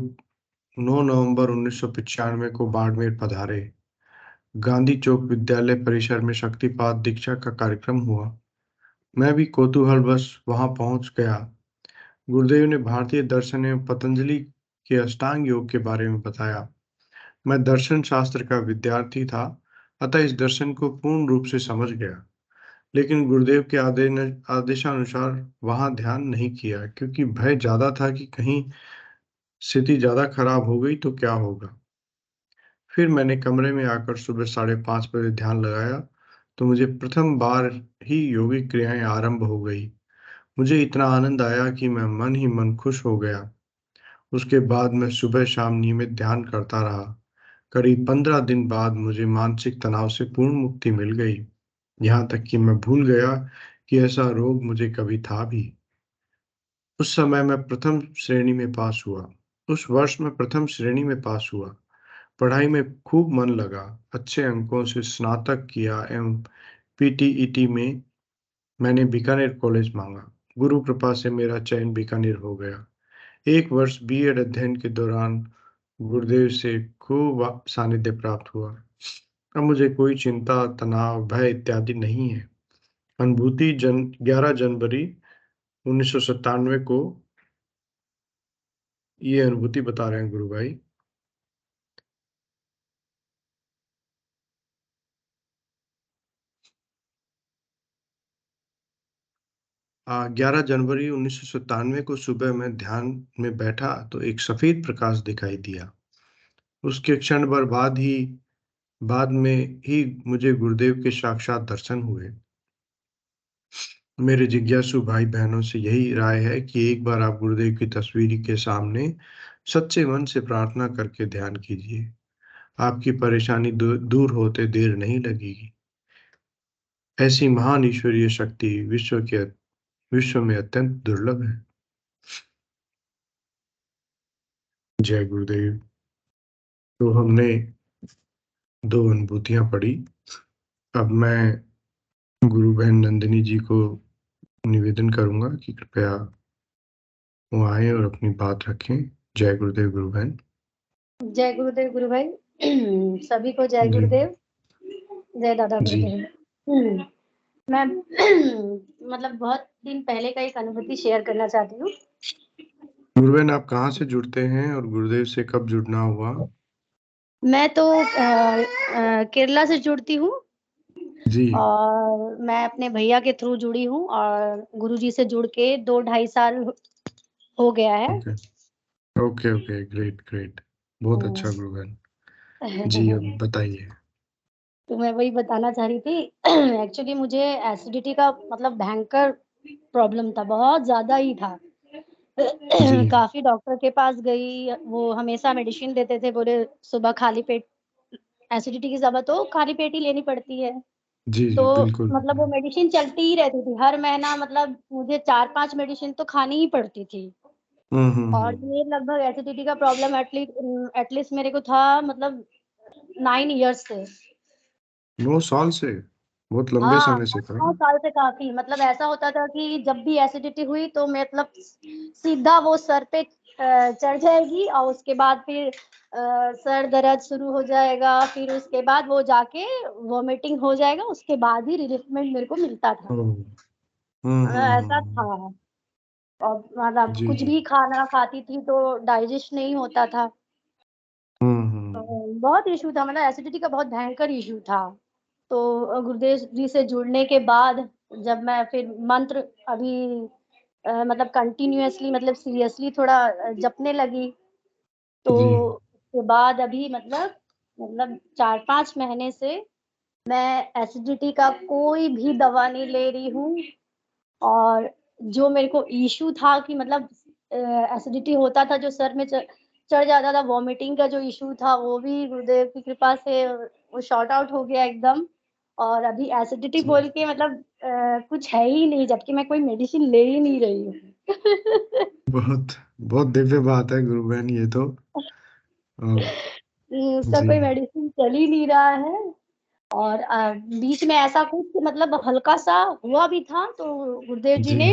9 नवंबर 1995 को बाड़मेर पधारे। गांधी चौक विद्यालय परिसर में शक्तिपात दीक्षा का कार्यक्रम हुआ। मैं भी कौतूहलवश वहां पहुंच गया। गुरुदेव ने भारतीय दर्शन एवं पतंजलि के अष्टांग योग के बारे में बताया। मैं दर्शन शास्त्र का विद्यार्थी था, अतः इस दर्शन को पूर्ण रूप से समझ गया, लेकिन गुरुदेव के आदेशानुसार वहां ध्यान नहीं किया, क्योंकि भय ज्यादा था कि कहीं स्थिति ज्यादा खराब हो गई तो क्या होगा। फिर मैंने कमरे में आकर सुबह 5:30 बजे ध्यान लगाया तो मुझे प्रथम बार ही योगिक क्रियाएं आरंभ हो गई। मुझे इतना आनंद आया कि मैं मन ही मन खुश हो गया। उसके बाद मैं सुबह शाम नियमित ध्यान करता रहा। करीब 15 दिन बाद मुझे मानसिक तनाव से पूर्ण मुक्ति मिल गई। यहाँ तक कि मैं भूल गया कि ऐसा रोग मुझे कभी था भी। उस समय मैं प्रथम श्रेणी में पास हुआ। उस वर्ष में प्रथम श्रेणी में पास हुआ। पढ़ाई में खूब मन लगा। अच्छे अंकों से स्नातक किया एवं पीटीईटी में मैंने बीकानेर कॉलेज मांगा। गुरु कृपा से मेरा चयन बीकानेर हो गया। 1 वर्ष बीएड अध्ययन के दौरान गुरुदेव से खूब सानिध्य प्राप्त हुआ। अब मुझे कोई चिंता, तनाव, भय इत्यादि नहीं है। 11 जनवरी 1997 को ये अनुभूति बता रहे हैं गुरु भाई। हाँ, 11 जनवरी 1997 को सुबह मैं ध्यान में बैठा तो एक सफेद प्रकाश दिखाई दिया। उसके क्षण भर बाद में ही मुझे गुरुदेव के साक्षात दर्शन हुए। मेरे जिज्ञासु भाई बहनों से यही राय है कि एक बार आप गुरुदेव की तस्वीर के सामने सच्चे मन से प्रार्थना करके ध्यान कीजिए। आपकी परेशानी दूर होते देर नहीं लगेगी। ऐसी महान ईश्वरीय शक्ति विश्व में अत्यंत दुर्लभ है। जय गुरुदेव। तो हमने 2 अनुभूतियां पढ़ी। अब मैं गुरु बहन नंदिनी जी को निवेदन करूंगा कि कृपया वो आए और अपनी बात रखें। जय गुरुदेव गुरु बहन। जय गुरुदेव गुरु भाई। सभी को जय गुरुदेव, जय दादा गुरुदेव। मैं मतलब बहुत दिन पहले का एक अनुभूति शेयर करना चाहती हूँ। गुरु बहन, आप कहाँ से जुड़ते हैं और गुरुदेव से कब जुड़ना हुआ? मैं तो केरला से जुड़ती हूँ जी। और मैं अपने भैया के थ्रू जुड़ी हूँ और गुरुजी से जुड़ के 2-2.5 साल हो गया है। Okay, great. बहुत अच्छा गुरु बहन जी। अब बताइए। तो मैं वही बताना चाह रही थी। एक्चुअली मुझे एसिडिटी का मतलब भयंकर प्रॉब्लम था, बहुत ज्यादा ही था। जी काफी डॉक्टर के पास गई, वो हमेशा मेडिसिन देते थे, बोले सुबह खाली पेट एसिडिटी की दवा तो खाली पेट ही लेनी पड़ती है। जी तो बिल्कुल। मतलब वो मेडिसिन चलती ही रहती थी हर महीना, मतलब मुझे 4-5 मेडिसिन तो खानी ही पड़ती थी। और ये लगभग एसिडिटी का प्रॉब्लम एटलीस्ट मेरे को था मतलब 9 इयर्स से। 9 साल से? बहुत लंबे हाँ, समय से था। 9 साल से काफी, मतलब ऐसा होता था कि जब भी एसिडिटी हुई तो मतलब सीधा वो सर पे चढ़ जाएगी और उसके बाद फिर सर दर्द शुरू हो जाएगा, फिर उसके बाद वो जाके वॉमिटिंग हो जाएगा, उसके बाद ही रिलीफमेंट मेरे को मिलता था। ऐसा था। और मतलब जी कुछ जी। भी खाना खाती थी तो डाइजेस्ट नहीं होता था। तो बहुत इशू था, मतलब एसिडिटी का बहुत भयंकर इशू था। तो गुरुदेव जी से जुड़ने के बाद जब मैं फिर मंत्र अभी मतलब कंटिन्यूअसली मतलब सीरियसली थोड़ा जपने लगी, तो जी उसके बाद अभी मतलब 4-5 महीने से मैं एसिडिटी का कोई भी दवा नहीं ले रही हूँ। और जो मेरे को इश्यू था कि मतलब एसिडिटी होता था, जो सर में चढ़ जाता था, वॉमिटिंग का जो इश्यू था, वो भी गुरुदेव की कृपा से वो शॉर्ट आउट हो गया एकदम। और अभी एसिडिटी बोल के मतलब कुछ है ही नहीं, जबकि मैं कोई मेडिसिन ले ही नहीं रही हूँ। बहुत बहुत दिव्य बात है गुरु बहन, ये तो। उसका जी कोई मेडिसिन चल ही नहीं रहा है। और बीच में ऐसा कुछ मतलब हल्का सा हुआ भी था, तो गुरुदेव जी जी ने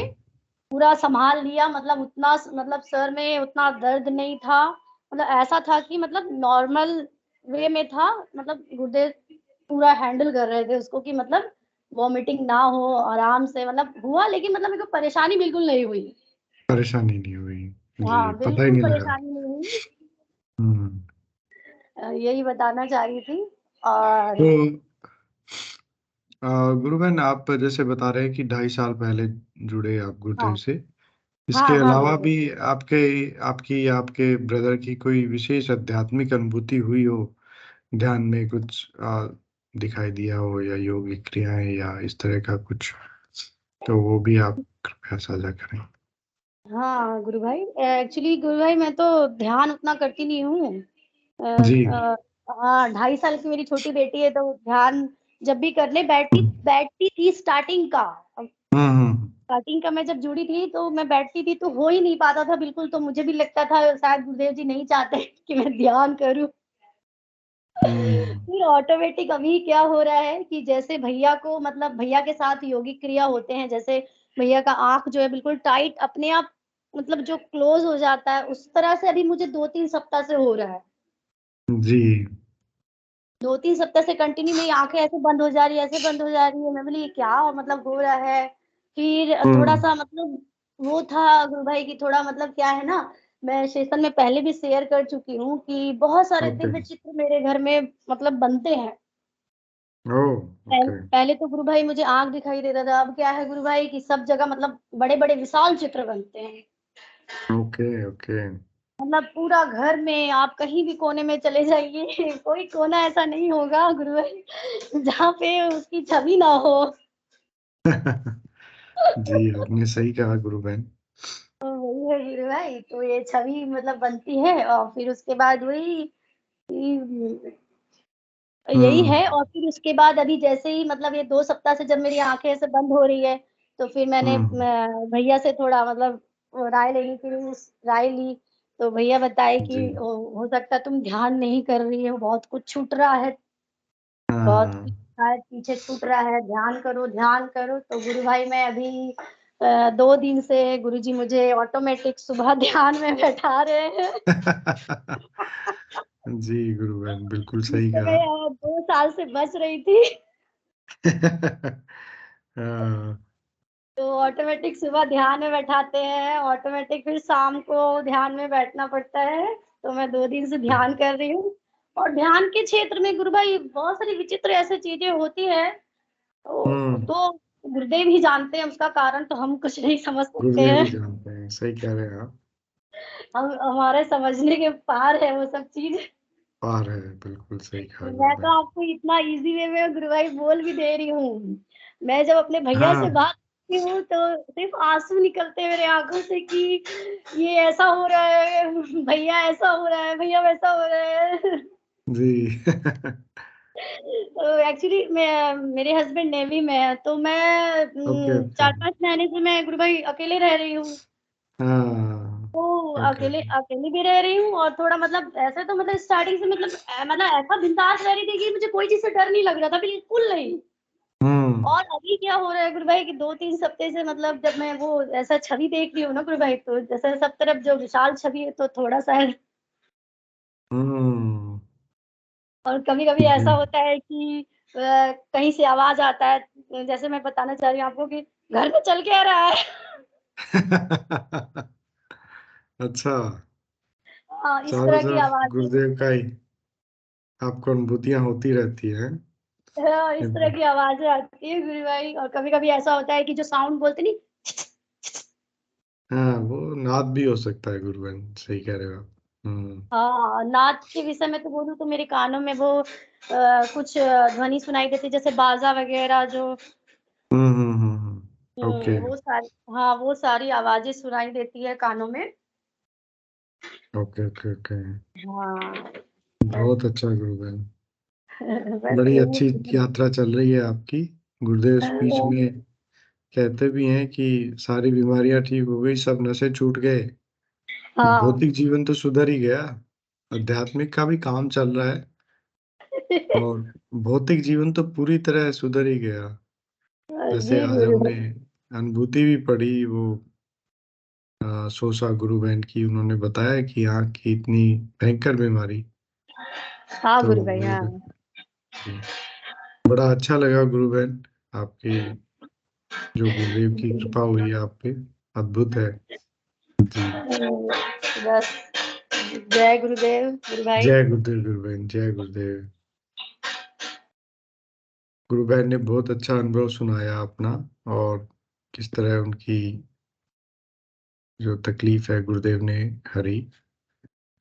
पूरा संभाल लिया। मतलब उतना मतलब सर में उतना दर्द नहीं था, मतलब ऐसा था कि मतलब नॉर्मल वे में था। मतलब गुरुदेव पूरा हैंडल कर रहे थे उसको कि मतलब वॉमिटिंग ना हो, आराम से मतलब हुआ, लेकिन मतलब मेरे को परेशानी बिल्कुल नहीं हुई। परेशानी नहीं हुई। जी, हाँ, पता ही बिल्कुल नहीं लगा। परेशानी नहीं हुई। हम्म। यही बताना चाह रही थी। और तो गुरु बहन, आप जैसे बता रहे हैं कि 2.5 साल पहले जुड़े आप गुरुदेव हाँ, से, इसके हाँ, हाँ अलावा गुरुदेव। भी आपके आपकी या आपके ब्रदर की कोई विशेष आध्यात्मिक अनुभूति हुई हो, ध्यान में कुछ दिखाई दिया हो, या योगिक क्रियाएं या इस तरह का कुछ, तो वो भी आप कृपया साझा करें। हाँ गुरु भाई, एक्चुअली गुरु भाई मैं तो ध्यान उतना करती नहीं हूँ। जी। हाँ, 2.5 साल की मेरी छोटी बेटी है, तो ध्यान जब भी करने बैठती बैठती थी हम्म। स्टार्टिंग का मैं जब जुड़ी थी तो मैं बैठती थी, तो हो ही नहीं पाता था बिल्कुल। तो मुझे भी लगता था शायद गुरुदेव जी नहीं चाहते कि मैं ध्यान करूं। हम्म। फिर ऑटोमेटिक अभी क्या हो रहा है कि जैसे भैया को मतलब भैया के साथ योगिक क्रिया होते हैं, जैसे भैया का आंख जो है बिल्कुल टाइट अपने आप मतलब जो क्लोज हो जाता है, उस तरह से अभी मुझे 2-3 सप्ताह से हो रहा है। जी। 2-3 सप्ताह से कंटिन्यू मेरी आंखें ऐसे बंद हो जा रही है, ऐसे बंद हो जा रही है। मैं बोली ये क्या मतलब हो रहा है। फिर थोड़ा हम्म। सा मतलब वो था गुरु भाई की, थोड़ा मतलब क्या है ना, मैं सेशन में पहले भी शेयर कर चुकी हूँ कि बहुत सारे ओके। दिव्य चित्र मेरे घर में मतलब बनते हैं। ओ। ओके। पहले तो गुरु भाई मुझे आंख दिखाई देता था, अब क्या है गुरु भाई कि सब जगह मतलब बड़े बड़े विशाल चित्र बनते हैं। ओके। ओके। मतलब पूरा घर में आप कहीं भी कोने में चले जाइए कोई कोना ऐसा नहीं होगा गुरु भाई जहाँ पे उसकी छवि ना हो। जी, आपने सही कहा गुरु बहन। तो वही है गुरु भाई, तो ये छवि मतलब बनती है। और फिर उसके बाद वही यही हम्म। है। और फिर उसके बाद अभी जैसे ही मतलब ये 2 सप्ताह से जब मेरी आंखें ऐसे बंद हो रही है, तो फिर मैंने हम्म। भैया से थोड़ा मतलब राय लेनी थी, राय ली। तो भैया बताए कि जी। हो सकता है तुम ध्यान नहीं कर रही हो, बहुत कुछ छूट रहा है, बहुत कुछ हाँ। शायद पीछे छूट रहा है, ध्यान करो ध्यान करो। तो गुरु भाई मैं अभी 2 दिन से गुरु जी मुझे ऑटोमेटिक सुबह ध्यान में बैठा रहे हैं। जी गुरु बहन, बिल्कुल सही जिससे कहा। मैं 2 साल से बच रही थी। हाँ। तो ऑटोमेटिक सुबह ध्यान में बैठाते हैं, ऑटोमेटिक फिर शाम को ध्यान में बैठना पड़ता है। तो मैं 2 दिन से ध्यान कर रही हूँ। और ध्यान के क्षेत्र में गुरु भाई बहुत सारी विचित्र ऐसी चीजें होती है, हम्म। तो गुरुदेव ही जानते हैं उसका कारण, तो हम कुछ नहीं समझ सकते गुरुदेव हैं। ही जानते हैं, सही कह रहे हैं आप। हम हमारे समझने के पार है वो सब चीज। पार है, बिल्कुल सही कहा गुरु मैं तो बहन। आपको इतना इजी वे में गुरु भाई बोल भी दे रही हूँ। मैं जब अपने भैया से हाँ। बात करती हूँ तो सिर्फ आंसू निकलते हैं मेरे आंखों से कि ये ऐसा हो रहा है, भैया ऐसा हो रहा है, भैया वैसा हो रहा है। जी। तो एक्चुअली मैं मेरे हस्बैंड नेवी में है, तो मैं ओके। ओके। 4-5 महीने से मैं गुरु भाई अकेले रह रही हूँ। हाँ। तो ओके। अकेले अकेले भी रह रही हूँ। और थोड़ा मतलब ऐसे तो मतलब स्टार्टिंग से मतलब ऐसा बिंदास रह रही थी कि मुझे कोई चीज से डर नहीं लग रहा था, बिल्कुल नहीं। हम्म। और अभी क्या हो रहा है गुरु भाई कि 2-3 हफ्ते से मतलब जब मैं वो ऐसा छवि देख रही हूँ ना गुरु भाई, तो जैसे सब तरफ जो विशाल छवि है, तो थोड़ा सा है। हम्म। और कभी कभी जी। ऐसा होता है कि कहीं से आवाज आता है, जैसे मैं बताना चाह रही हूँ आपको कि घर में चल क्या रहा है। अच्छा। हाँ, इस चारों तरह की तरफ आवाज। गुरुदेव का ही आपको अनुभूतियां होती रहती है। हाँ, इस तरह की आवाजें आती है गुरु भाई। और कभी कभी ऐसा होता है कि जो साउंड बोलते नहीं, हाँ, वो नाद भी हो सकता है गुरु बहन, सही कह रहे हो आप। हाँ, नाच के विषय में तो बोलूँ तो मेरे कानों में वो कुछ ध्वनि सुनाई देती, जैसे बाजा वगैरह जो ओके वो सारी, हाँ वो सारी आवाजें सुनाई देती है कानों में। Okay okay okay. हाँ बहुत अच्छा गुरु बहन, बस बड़ी यही अच्छी यात्रा चल रही है आपकी। गुरुदेव स्पीच में कहते भी हैं कि सारी बीमारियां ठीक हो गई, सब नशे छूट गए, हाँ भौतिक जीवन तो सुधर ही गया, आध्यात्मिक का भी काम चल रहा है और भौतिक जीवन तो पूरी तरह सुधर ही गया। जैसे जी आज गुरु। हमने अनुभूति भी पढ़ी, वो सोसा गुरु बहन की, उन्होंने बताया कि आँख की इतनी भयंकर बीमारी। हाँ तो गुरु भाई, ये हाँ। बड़ा अच्छा लगा गुरु बहन, आपकी जो गुरुदेव की कृपा हुई है आप पे, अद्भुत है जी। बस जय गुरुदेव गुरु भाई। जय गुरुदेव गुरु बहन, जय गुरुदेव। गुरु बहन ने बहुत अच्छा अनुभव सुनाया अपना, और किस तरह उनकी जो तकलीफ है गुरुदेव ने हरी।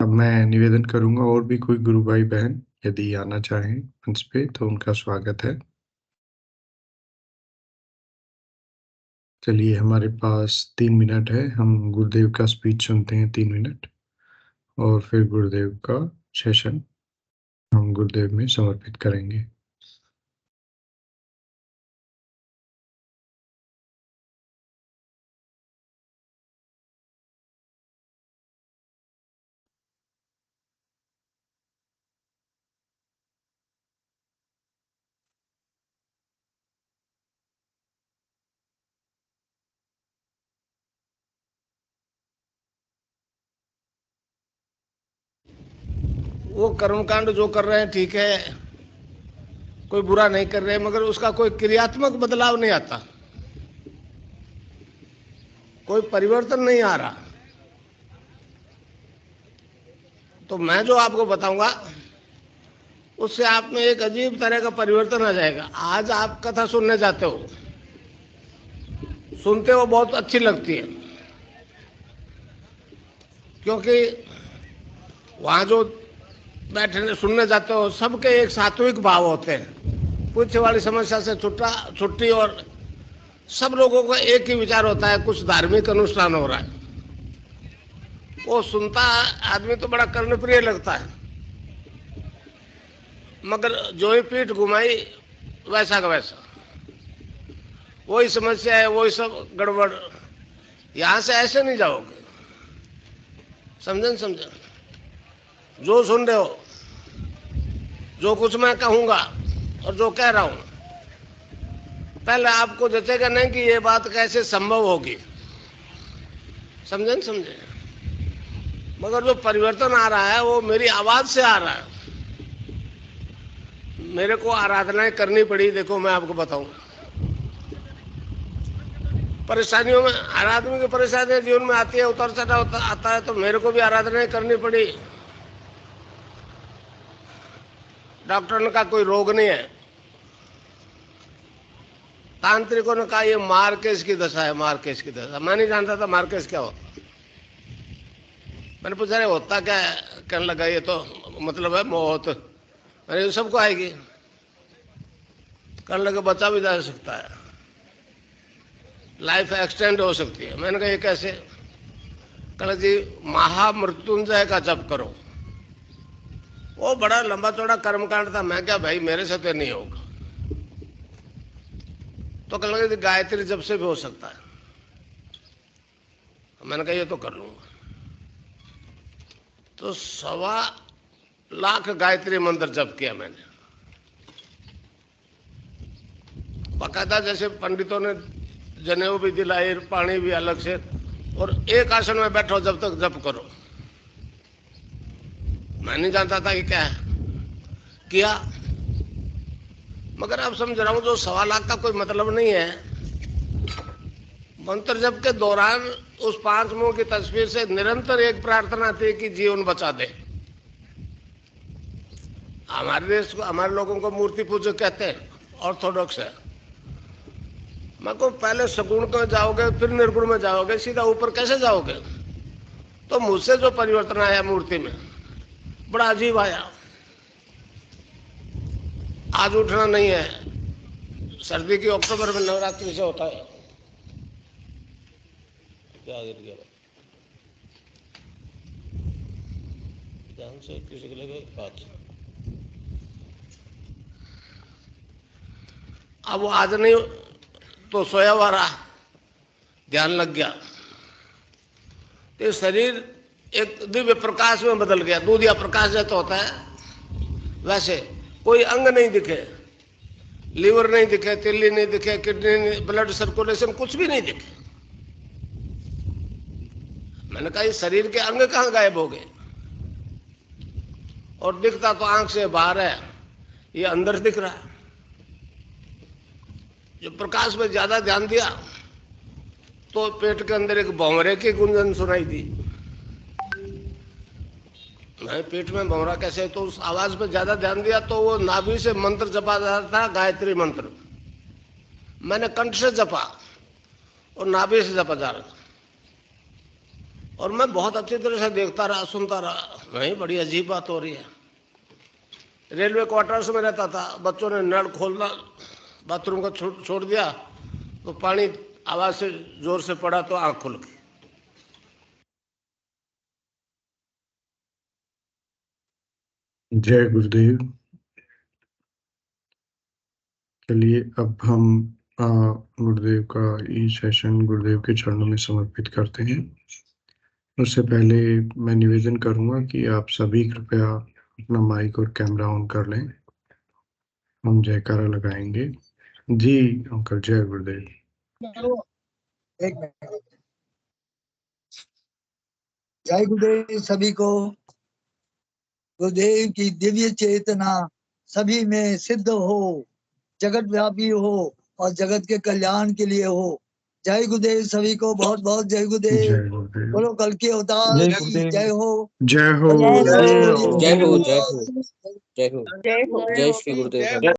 अब मैं निवेदन करूंगा, और भी कोई गुरु भाई बहन यदि आना चाहें मंच पे तो उनका स्वागत है। चलिए, हमारे पास 3 मिनट है, हम गुरुदेव का स्पीच सुनते हैं 3 मिनट, और फिर गुरुदेव का सेशन हम गुरुदेव में समर्पित करेंगे। वो कर्मकांड जो कर रहे हैं ठीक है, कोई बुरा नहीं कर रहे, मगर उसका कोई क्रियात्मक बदलाव नहीं आता, कोई परिवर्तन नहीं आ रहा। तो मैं जो आपको बताऊंगा उससे आप में एक अजीब तरह का परिवर्तन आ जाएगा। आज आप कथा सुनने जाते हो, सुनते हो, बहुत अच्छी लगती है, क्योंकि वहां जो बैठने सुनने जाते हो सबके एक सात्विक भाव होते हैं, पूछे वाली समस्या से छुट्टी, और सब लोगों का एक ही विचार होता है, कुछ धार्मिक अनुष्ठान हो रहा है। वो सुनता आदमी तो बड़ा कर्णप्रिय लगता है, मगर जो ही पीठ घुमाई वैसा का वैसा, वही समस्या है, वही सब गड़बड़। यहां से ऐसे नहीं जाओगे, समझे? जो सुन रहे हो, जो कुछ मैं कहूंगा और जो कह रहा हूं, पहले आपको जचेगा नहीं कि ये बात कैसे संभव होगी, समझे? मगर जो परिवर्तन आ रहा है वो मेरी आवाज से आ रहा है। मेरे को आराधनाएं करनी पड़ी, देखो मैं आपको बताऊं, परेशानियों में, हर आदमी की परेशानियां जीवन में आती है, उतर चढ़ाव आता है, तो मेरे को भी आराधनाएं करनी पड़ी। डॉक्टर ने कहा कोई रोग नहीं है, तांत्रिकों ने कहा ये मार्केस की दशा है, मार्केस की दशा। मैं नहीं जानता था मार्केस क्या होता। मैंने पूछा होता क्या है, कहने लगा ये तो मतलब है मौत। मैंने सबको आएगी, कहने लगे बचा भी जा सकता है, लाइफ एक्सटेंड हो सकती है। मैंने कहा ये कैसे? कहना जी महामृत्युंजय का जप करो। वो बड़ा लंबा चौड़ा कर्मकांड था। मैं क्या भाई मेरे से तो नहीं होगा। तो कहने लगे गायत्री जप से भी हो सकता है। मैंने कहा ये तो कर लूंगा। तो 1.25 लाख गायत्री मंत्र जप किया मैंने, बाकायदा, जैसे पंडितों ने जनेऊ भी दिलाई, पानी भी अलग से, और एक आसन में बैठो जब तक जप करो। मैं नहीं जानता था कि क्या है, किया। मगर अब समझ रहा हूं जो 1.25 लाख का कोई मतलब नहीं है। मंत्र जप के दौरान उस 5 मुंह की तस्वीर से निरंतर एक प्रार्थना थी कि जीवन बचा दे। हमारे देश को, हमारे लोगों को मूर्ति पूजक कहते हैं, ऑर्थोडॉक्स है। मैं को पहले सगुण में जाओगे फिर निर्गुण में जाओगे, सीधा ऊपर कैसे जाओगे? तो मुझसे जो परिवर्तन आया मूर्ति में बड़ा अजीब आया। आज उठना नहीं है, सर्दी की अक्टूबर में नवरात्रि से होता है। क्या गिर गया ध्यान से, किसी के लगे बात। अब वो आज नहीं तो सोया हुआ रहा, ध्यान लग गया तो शरीर एक दिव्य प्रकाश में बदल गया। दूधिया प्रकाश जैसा होता है वैसे, कोई अंग नहीं दिखे, लीवर नहीं दिखे, तिल्ली नहीं दिखे, किडनी नहीं, ब्लड सर्कुलेशन कुछ भी नहीं दिखे। मैंने कहा इस शरीर के अंग कहाँ गायब हो गए? और दिखता तो आंख से बाहर है, ये अंदर दिख रहा है। जो प्रकाश में ज्यादा ध्यान दिया तो पेट के अंदर एक भौंवरे की गुंजन सुनाई दी। मैं पेट में भौंवरा कैसे? तो उस आवाज पे ज्यादा ध्यान दिया तो वो नाभि से मंत्र जपा जा रहा था, गायत्री मंत्र। मैंने कंठ से जपा और नाभि से जपा जा रहा था, और मैं बहुत अच्छी तरह से देखता रहा, सुनता रहा। वही बड़ी अजीब बात हो रही है। रेलवे क्वार्टर्स में रहता था, बच्चों ने नल खोलना, बाथरूम को छोड़ दिया तो पानी आवाज से जोर से पड़ा तो आंख खुल गई। जय गुरुदेव। चलिए अब हम गुरुदेव का ये सेशन गुरुदेव के चरणों में समर्पित करते हैं। उससे पहले मैं निवेदन करूंगा कि आप सभी कृपया अपना माइक और कैमरा ऑन कर लें। हम जयकारा लगाएंगे। जी अंकल, जय गुरुदेव। एक मिनट। जय गुरुदेव सभी को। गुरुदेव की दिव्य चेतना सभी में सिद्ध हो, जगत व्यापी हो और जगत के कल्याण के लिए हो। जय गुरुदेव सभी को, बहुत बहुत जय गुरुदेव। बोलो कल के अवतार की जय हो। जय हो। जय हो, जय हो, जय हो, जय हो, जय श्री गुरुदेव।